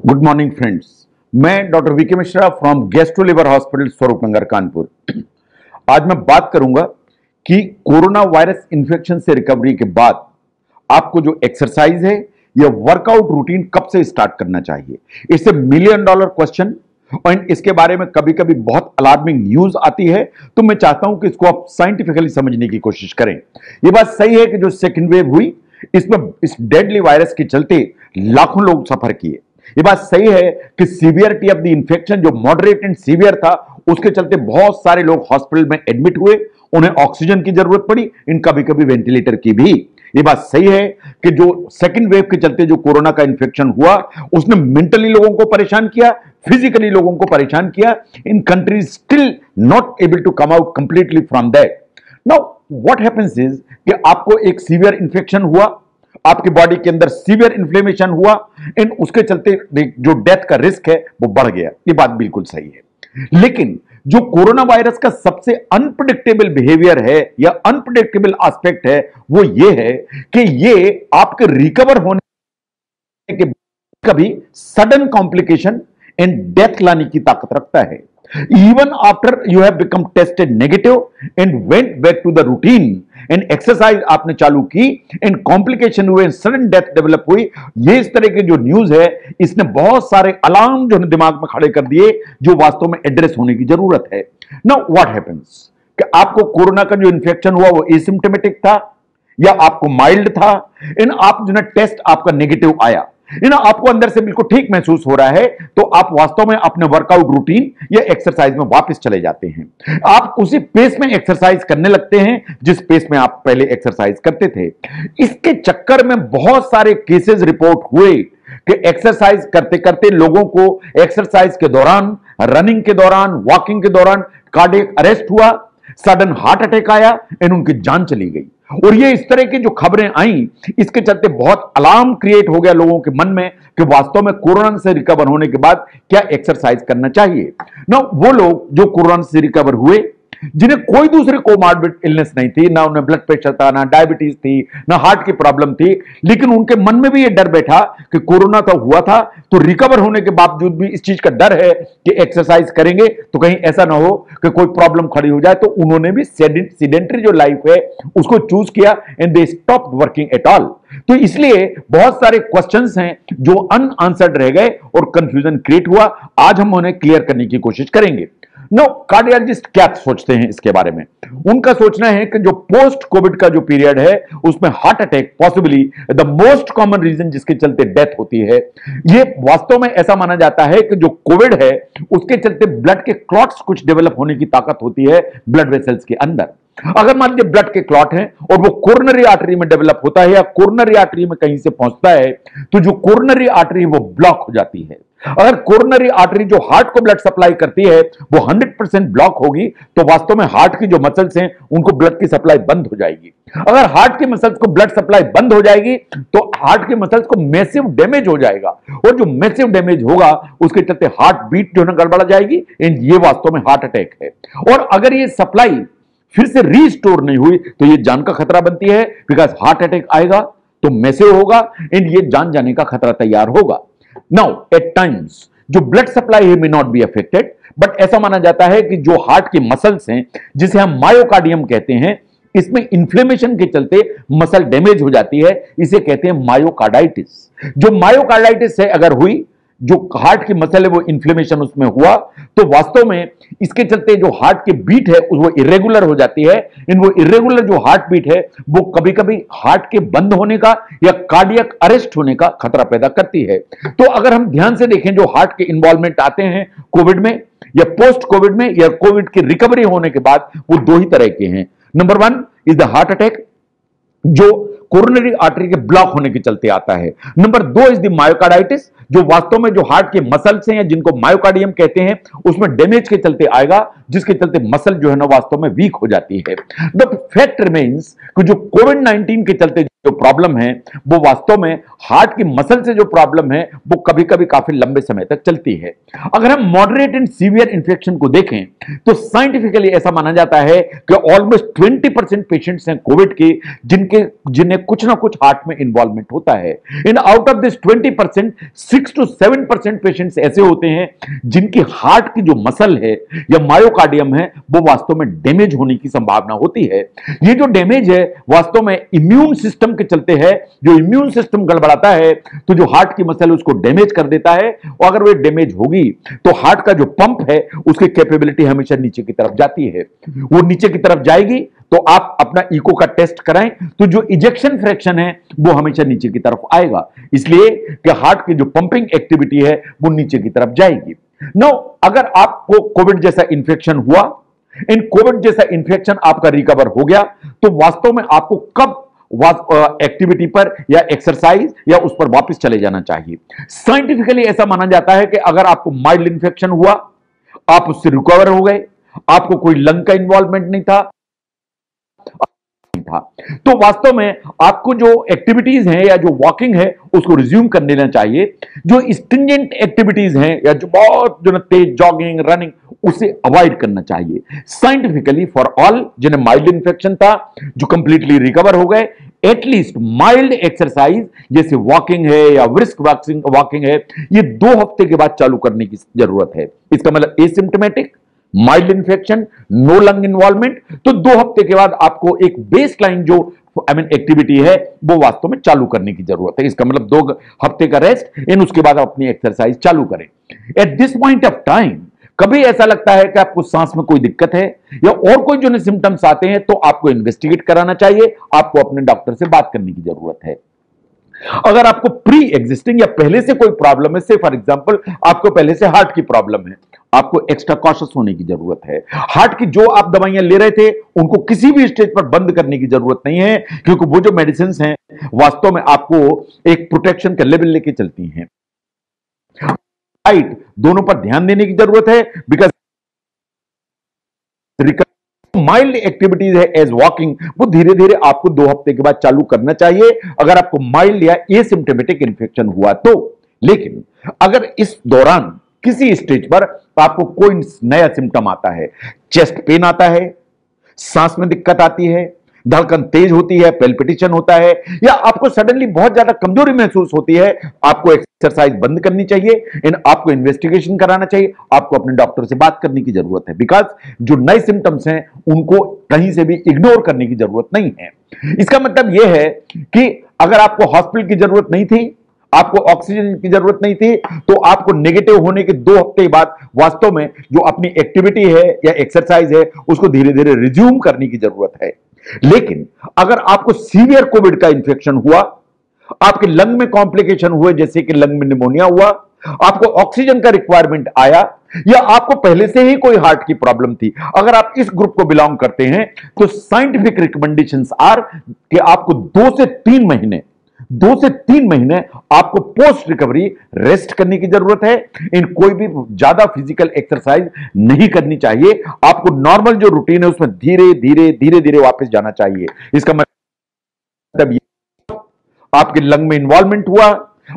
Good morning friends. मैं doctor V K Mishra from gastro liver hospital Swaroop Nagar Kanpur. आज मैं बात करूंगा कि कोरोना वायरस इंफेक्शन से रिकवरी के बाद आपको जो एक्सरसाइज है या वर्कआउट रूटीन कब से स्टार्ट करना चाहिए। It's a million dollar question और इसके बारे में कभी कभी बहुत अलार्मिंग न्यूज आती है, तो मैं चाहता हूं कि इसको आप साइंटिफिकली समझने की कोशिश करें। यह बात सही है कि जो सेकेंड वेव हुई इसमें इस डेडली वायरस के चलते लाखों लोग सफर किए। ये बात सही है कि सीवियरिटी ऑफ द इंफेक्शन जो मॉडरेट एंड सीवियर था उसके चलते बहुत सारे लोग हॉस्पिटल में एडमिट हुए, उन्हें ऑक्सीजन की जरूरत पड़ी, इन कभी कभी वेंटिलेटर की भी। ये बात सही है कि जो सेकंड वेव के चलते जो कोरोना का इंफेक्शन हुआ उसने मेंटली लोगों को परेशान किया, फिजिकली लोगों को परेशान किया। इन countries still not able to come out completely from that. Now what happens is कि आपको एक सीवियर इंफेक्शन हुआ, आपकी बॉडी के अंदर सीवियर इन्फ्लेमेशन हुआ, इन उसके चलते जो डेथ का रिस्क है वो बढ़ गया। ये बात बिल्कुल सही है, लेकिन जो कोरोना वायरस का सबसे अनप्रेडिक्टेबल बिहेवियर है या अनप्रेडिक्टेबल एस्पेक्ट है वो ये है कि ये आपके रिकवर होने के कभी सडन कॉम्प्लिकेशन एंड डेथ लाने की ताकत रखता है। Even after you have become tested negative and went back to the routine and exercise आपने चालू की and complication हुए, sudden death develop हुई, ये इस तरह के जो न्यूज है इसने बहुत सारे अलार्म जो दिमाग में खड़े कर दिए जो वास्तव में एड्रेस होने की जरूरत है। Now what happens कि आपको कोरोना का जो इंफेक्शन हुआ वो एसिम्प्टोमेटिक था या आपको माइल्ड था, इन आप जो ना टेस्ट आपका नेगेटिव आया, इन आपको अंदर से बिल्कुल ठीक महसूस हो रहा है, तो आप वास्तव में अपने वर्कआउट रूटीन या एक्सरसाइज में वापस चले जाते हैं। आप उसी पेस में एक्सरसाइज करने लगते हैं जिस पेस में आप पहले एक्सरसाइज करते थे। इसके चक्कर में बहुत सारे केसेस रिपोर्ट हुए कि एक्सरसाइज करते करते लोगों को एक्सरसाइज के दौरान, रनिंग के दौरान, वॉकिंग के दौरान कार्डियक अरेस्ट हुआ, सडन हार्ट अटैक आया एंड उनकी जान चली गई। और ये इस तरह की जो खबरें आई इसके चलते बहुत अलार्म क्रिएट हो गया लोगों के मन में कि वास्तव में कोरोना से रिकवर होने के बाद क्या एक्सरसाइज करना चाहिए ना। वो लोग जो कोरोना से रिकवर हुए जिन्हें कोई दूसरी कोमॉर्बिड इलनेस नहीं थी, ना उन्हें ब्लड प्रेशर था, ना डायबिटीज थी, ना हार्ट की प्रॉब्लम थी, लेकिन उनके मन में भी ये डर बैठा कि कोरोना तो हुआ था, तो रिकवर होने के बावजूद भी इस चीज का डर है कि एक्सरसाइज करेंगे तो कहीं ऐसा ना हो कि कोई प्रॉब्लम खड़ी हो जाए, तो उन्होंने भी सेडेंटरी जो लाइफ है उसको चूज किया and they stop working at all. तो इसलिए बहुत सारे क्वेश्चंस हैं जो अनआंसर्ड रह गए और कंफ्यूजन क्रिएट हुआ। आज हम उन्हें क्लियर करने की कोशिश करेंगे। नो कार्डियोलॉजिस्ट क्या सोचते हैं इसके बारे में? उनका सोचना है कि जो पोस्ट कोविड का जो पीरियड है उसमें heart attack possibly the most common reason जिसके चलते डेथ होती है। ये वास्तव में ऐसा माना जाता है कि जो कोविड है उसके चलते ब्लड के क्लॉट्स कुछ डेवलप होने की ताकत होती है ब्लड वेसल्स के अंदर। अगर मान लीजिए ब्लड के क्लॉट हैं और वो कोरोनरी आर्टरी में डेवलप होता है या कोरोनरी आर्टरी में कहीं से पहुंचता है, तो जो कोरोनरी आर्टरी है वो ब्लॉक हो जाती है। अगर कोरोनरी आर्टरी जो हार्ट को ब्लड सप्लाई करती है वो 100% ब्लॉक होगी, तो वास्तव में हार्ट की जो मसल्स हैं उनको ब्लड की सप्लाई बंद हो जाएगी। अगर हार्ट के मसल्स को ब्लड सप्लाई बंद हो जाएगी तो हार्ट के मसल्स को मैसिव डैमेज हो जाएगा, और जो मैसिव डैमेज होगा उसके चलते हार्ट बीट जो है गड़बड़ा जाएगी, एंड ये वास्तव में हार्ट अटैक है। और अगर ये सप्लाई फिर से रीस्टोर नहीं हुई तो ये जान का खतरा बनती है, बिकॉज हार्ट अटैक आएगा तो मैसिव होगा एंड ये जान जाने का खतरा तैयार होगा। नाउ एट टाइम्स जो ब्लड सप्लाई है may not be affected, but ऐसा माना जाता है कि जो हार्ट के मसल्स हैं जिसे हम मायोकार्डियम कहते हैं, इसमें इंफ्लेमेशन के चलते मसल डैमेज हो जाती है, इसे कहते हैं मायोकार्डाइटिस। जो मायोकार्डाइटिस है अगर हुई, जो हार्ट की मसल है वो इंफ्लेमेशन उसमें हुआ, तो वास्तव में इसके चलते जो हार्ट की बीट है वो इरेगुलर हो जाती है। इन वो इरेगुलर जो हार्ट बीट है वो कभी कभी हार्ट के बंद होने का या कार्डियक अरेस्ट होने का खतरा पैदा करती है। तो अगर हम ध्यान से देखें जो हार्ट के इन्वॉल्वमेंट आते हैं कोविड में या पोस्ट कोविड में या कोविड की रिकवरी होने के बाद, वो दो ही तरह के हैं। Number 1 is the heart attack जो कोरोनरी आर्टरी के ब्लॉक होने के चलते आता है। नंबर 2 इज द मायोकार्डाइटिस जो वास्तव में जो हार्ट के मसल्स हैं या जिनको मायोकार्डियम कहते हैं उसमें डैमेज के चलते आएगा, जिसके चलते मसल जो है ना वास्तव में वीक हो जाती है। द फैक्ट रिमेन्स कि जो कोविड-19 के चलते जो प्रॉब्लम है वो वास्तव में हार्ट की मसल से जो प्रॉब्लम है वो कभी कभी काफी लंबे समय तक चलती है। अगर हम मॉडरेट एंड सीवियर इन्फेक्शन को देखें तो साइंटिफिकली ऐसा माना जाता है कि ऑलमोस्ट 20% पेशेंट्स हैं कोविड के जिन्हें कुछ ना कुछ हार्ट में इन्वॉल्वमेंट होता है। In out of this 20% 6 to 7% patients ऐसे होते हैं जिनकी हार्ट की जो मसल है या मायोकार्डियम है वो वास्तव में डैमेज होने की संभावना होती है। ये जो डैमेज है वास्तव में इम्यून सिस्टम के चलते है। जो इम्यून सिस्टम गड़बड़ाता है तो जो हार्ट की मसल उसको डैमेज कर देता है, और अगर वो डैमेज होगी तो हार्ट का जो पंप है उसकी कैपेबिलिटी हमेशा नीचे की तरफ जाती है। वो नीचे की तरफ जाएगी तो आप अपना इको का टेस्ट कराएं तो जो इजेक्शन फ्रैक्शन है वो हमेशा नीचे की तरफ आएगा, इसलिए कि हार्ट की जो पंपिंग एक्टिविटी है वो नीचे की तरफ जाएगी। नो, अगर आपको कोविड जैसा इंफेक्शन हुआ, इन कोविड जैसा इंफेक्शन आपका रिकवर हो गया, तो वास्तव में आपको कब एक्टिविटी पर या एक्सरसाइज या उस पर वापस चले जाना चाहिए। साइंटिफिकली ऐसा माना जाता है कि अगर आपको माइल्ड इंफेक्शन हुआ, आप उससे रिकवर हो गए, आपको कोई लंग का इन्वॉल्वमेंट नहीं था, तो वास्तव में आपको जो एक्टिविटीज हैं या जो वॉकिंग है उसको रिज्यूम कर लेना चाहिए। जो स्ट्रिंजेंट एक्टिविटीज हैं या जो बहुत जो तेज जॉगिंग रनिंग उसे अवॉइड करना चाहिए। साइंटिफिकली फॉर ऑल जिन्हें माइल्ड इंफेक्शन था जो कंप्लीटली रिकवर हो गए, एटलीस्ट माइल्ड एक्सरसाइज जैसे वॉकिंग है या ब्रिस्क वॉकिंग है ये 2 हफ्ते के बाद चालू करने की जरूरत है। इसका मतलब asymptomatic mild infection, no lung involvement, तो 2 हफ्ते के बाद आपको एक बेसलाइन जो एक्टिविटी है वो वास्तव में चालू करने की जरूरत है। इसका मतलब 2 हफ्ते का रेस्ट, इन उसके बाद अपनी एक्सरसाइज चालू करें। At this point of time कभी ऐसा लगता है कि आपको सांस में कोई दिक्कत है या और कोई जो सिम्टम्स आते हैं तो आपको इन्वेस्टिगेट कराना चाहिए, आपको अपने डॉक्टर से बात करने की जरूरत है। अगर आपको प्री एग्जिस्टिंग या पहले से कोई प्रॉब्लम है, से फॉर एग्जांपल आपको पहले से हार्ट की प्रॉब्लम है, आपको एक्स्ट्रा कॉशियस होने की जरूरत है। हार्ट की जो आप दवाइयां ले रहे थे उनको किसी भी स्टेज पर बंद करने की जरूरत नहीं है, क्योंकि वो जो मेडिसिन हैं वास्तव में आपको एक प्रोटेक्शन का लेवल लेके चलती हैं। राइट, दोनों पर ध्यान देने की जरूरत है, बिकॉज माइल्ड एक्टिविटीज है एज वॉकिंग वो धीरे धीरे आपको 2 हफ्ते के बाद चालू करना चाहिए अगर आपको माइल्ड या एसिम्प्टोमेटिक इंफेक्शन हुआ तो। लेकिन अगर इस दौरान किसी स्टेज पर आपको कोई नया सिम्टम आता है, चेस्ट पेन आता है, सांस में दिक्कत आती है, धड़कन तेज होती है, पेल्पिटेशन होता है, या आपको सडनली बहुत ज्यादा कमजोरी महसूस होती है, आपको एक्सरसाइज बंद करनी चाहिए, आपको इन्वेस्टिगेशन कराना चाहिए, आपको अपने डॉक्टर से बात करने की जरूरत है। बिकॉज जो नए सिम्टम्स हैं उनको कहीं से भी इग्नोर करने की जरूरत नहीं है। इसका मतलब यह है कि अगर आपको हॉस्पिटल की जरूरत नहीं थी, आपको ऑक्सीजन की जरूरत नहीं थी, तो आपको नेगेटिव होने के 2 हफ्ते बाद वास्तव में जो अपनी एक्टिविटी है या एक्सरसाइज है उसको धीरे धीरे रिज्यूम करने की जरूरत है। लेकिन अगर आपको सीवियर कोविड का इंफेक्शन हुआ, आपके लंग में कॉम्प्लिकेशन हुए जैसे कि लंग में निमोनिया हुआ, आपको ऑक्सीजन का रिक्वायरमेंट आया, या आपको पहले से ही कोई हार्ट की प्रॉब्लम थी, अगर आप इस ग्रुप को बिलोंग करते हैं तो साइंटिफिक रिकमेंडेशंस आर कि आपको 2 से 3 महीने आपको पोस्ट रिकवरी रेस्ट करने की जरूरत है। इन कोई भी ज्यादा फिजिकल एक्सरसाइज नहीं करनी चाहिए, आपको नॉर्मल जो रूटीन है उसमें धीरे धीरे वापस जाना चाहिए। इसका मतलब आपके लंग में इन्वॉल्वमेंट हुआ,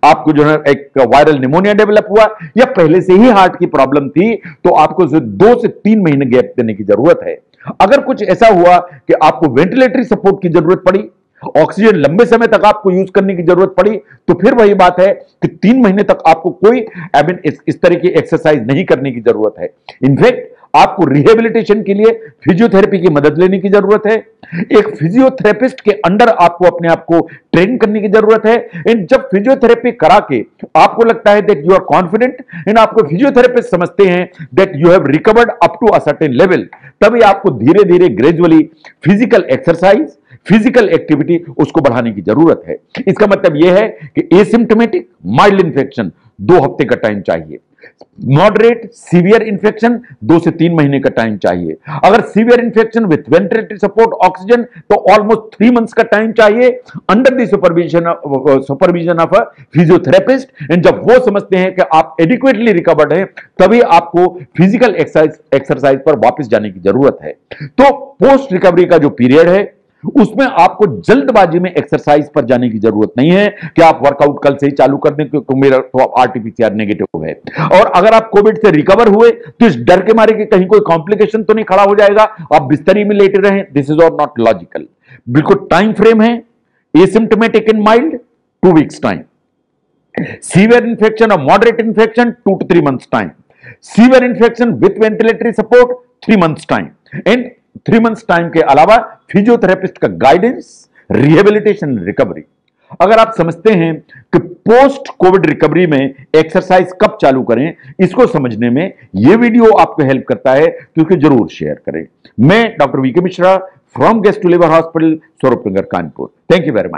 आपको जो है एक वायरल निमोनिया डेवलप हुआ, या पहले से ही हार्ट की प्रॉब्लम थी, तो आपको 2 से 3 महीने गैप देने की जरूरत है। अगर कुछ ऐसा हुआ कि आपको वेंटिलेटरी सपोर्ट की जरूरत पड़ी, ऑक्सीजन लंबे समय तक आपको यूज करने की जरूरत पड़ी, तो फिर वही बात है कि 3 महीने तक आपको कोई इस तरह की एक्सरसाइज नहीं करने की जरूरत है। इनफैक्ट आपको रिहेबिलिटेशन के लिए फिजियोथेरेपी की मदद लेने की जरूरत है। एक फिजियोथेरेपिस्ट के अंडर आपको अपने आप को ट्रेन करने की जरूरत है। इन जब फिजियोथेरेपी करा के आपको लगता है दैट यू आर कॉन्फिडेंट, इन आपको फिजियोथेरेपिस्ट समझते हैं that you have recovered up to a certain level, तभी आपको धीरे धीरे gradually physical exercise, physical activity उसको बढ़ाने की जरूरत है। इसका मतलब यह है कि एसिम्प्टोमेटिक माइल्ड इंफेक्शन 2 हफ्ते का टाइम चाहिए, मॉडरेट सीवियर इंफेक्शन 2 से 3 महीने का टाइम चाहिए, अगर severe infection with ventilatory support oxygen तो ऑलमोस्ट 3 मंथ्स का टाइम चाहिए under the supervision of a physiotherapist. And जब वो समझते हैं कि आप एडिक्वेटली रिकवर्ड हैं, तभी आपको फिजिकल एक्सरसाइज पर वापस जाने की जरूरत है। तो पोस्ट रिकवरी का जो पीरियड है उसमें आपको जल्दबाजी में एक्सरसाइज पर जाने की जरूरत नहीं है कि आप वर्कआउट कल से ही चालू कर दें क्योंकि मेरा तो आरटीपीसीआर नेगेटिव है। और अगर आप कोविड से रिकवर हुए तो इस डर के मारे कि कहीं कोई कॉम्प्लिकेशन तो नहीं खड़ा हो जाएगा, आप बिस्तरी में लेटे रहें, दिस इज और नॉट लॉजिकल। बिल्कुल टाइम फ्रेम है, asymptomatic in mild 2 weeks time, severe infection और moderate infection 2 to 3 months time, severe infection with ventilatory support 3 months time, and 3 months time के अलावा फिजियोथेरेपिस्ट का गाइडेंस, रिहेबिलिटेशन, रिकवरी। अगर आप समझते हैं कि पोस्ट कोविड रिकवरी में एक्सरसाइज कब चालू करें, इसको समझने में यह वीडियो आपको हेल्प करता है तो इसको जरूर शेयर करें। मैं doctor V K Mishra from gastro liver hospital, Swarupnagar, Kanpur. Thank you very much.